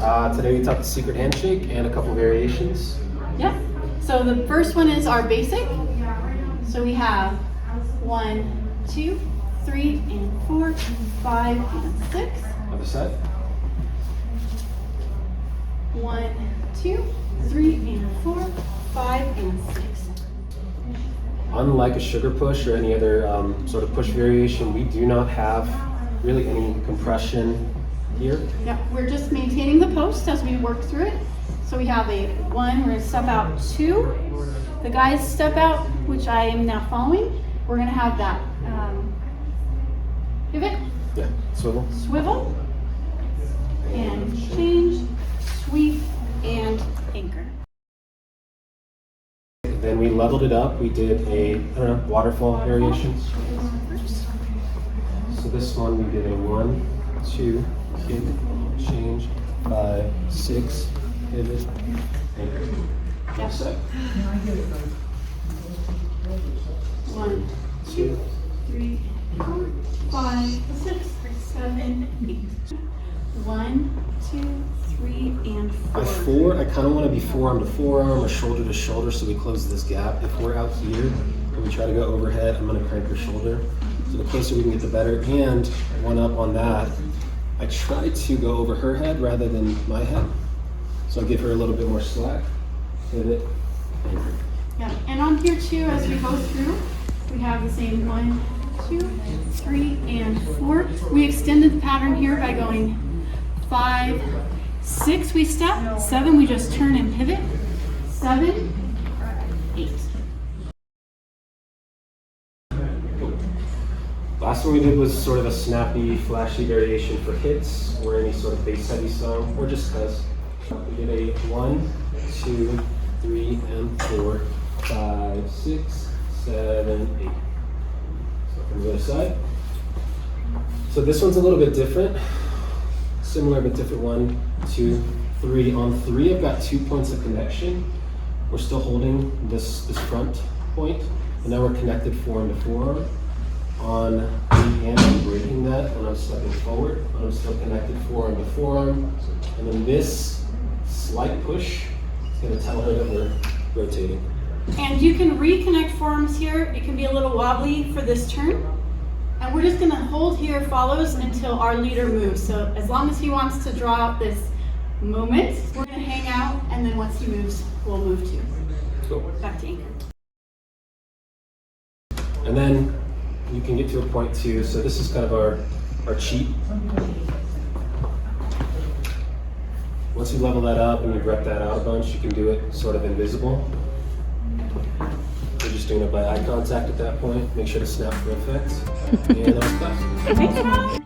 Today we taught the secret handshake and a couple variations. Yep. So the first one is our basic. So we have 1, 2, 3, and 4, 5, and 6. Other side. 1, 2, 3, and 4, 5, and 6. Unlike a sugar push or any other sort of push variation, we do not have really any compression here. Yep. We're just maintaining the post as we work through it. So we have a 1, we're going to step out 2. The guys step out, which I am now following. We're going to have that pivot, Yeah, swivel. swivel, and change, sweep, and anchor. Then we leveled it up. We did a, waterfall variation. So this one we did a 1, 2, kick, change, 5, 6, pivot, anchor. Yep. Set. 1, 2, 3, 4, 5, 6, 7, 8. 1, 2, 3, and 4. By 4, I kind of want to be forearm to forearm or shoulder to shoulder so we close this gap. If we're out here and we try to go overhead, I'm going to crank her shoulder. So the closer we can get, the better. And one up on that, I try to go over her head rather than my head. So I give her a little bit more slack. Pivot, anchor. Yeah, and on here too, as we go through, we have the same 1, 2, 3, and 4. We extended the pattern here by going 5, 6 we step, 7 we just turn and pivot, 7, 8. Last one we did was sort of a snappy, flashy variation for hits or any sort of bass heavy song or just cuz. We did a 1, 2, 3, and 4, 5, 6, 7, 8. So from the other side. So this one's a little bit different. Similar but different. 1, 2, 3. On 3, I've got 2 points of connection. We're still holding this front point, and now we're connected forearm to forearm. On the end, I'm breaking that when I'm stepping forward, but I'm still connected forearm to forearm. And then this slight push is going to tell her that we're rotating. And you can reconnect forearms here. It can be a little wobbly for this turn. And we're just going to hold here follows until our leader moves. So as long as he wants to draw out this moment, we're going to hang out, and then once he moves, we'll move too. Cool. Back to anchor. And then you can get to a point too. So this is kind of our cheat. Once you level that up and you rep that out a bunch, you can do it sort of invisible. We're just doing it by eye contact at that point. Make sure to snap for effect. And that was class. Thanks, Mom.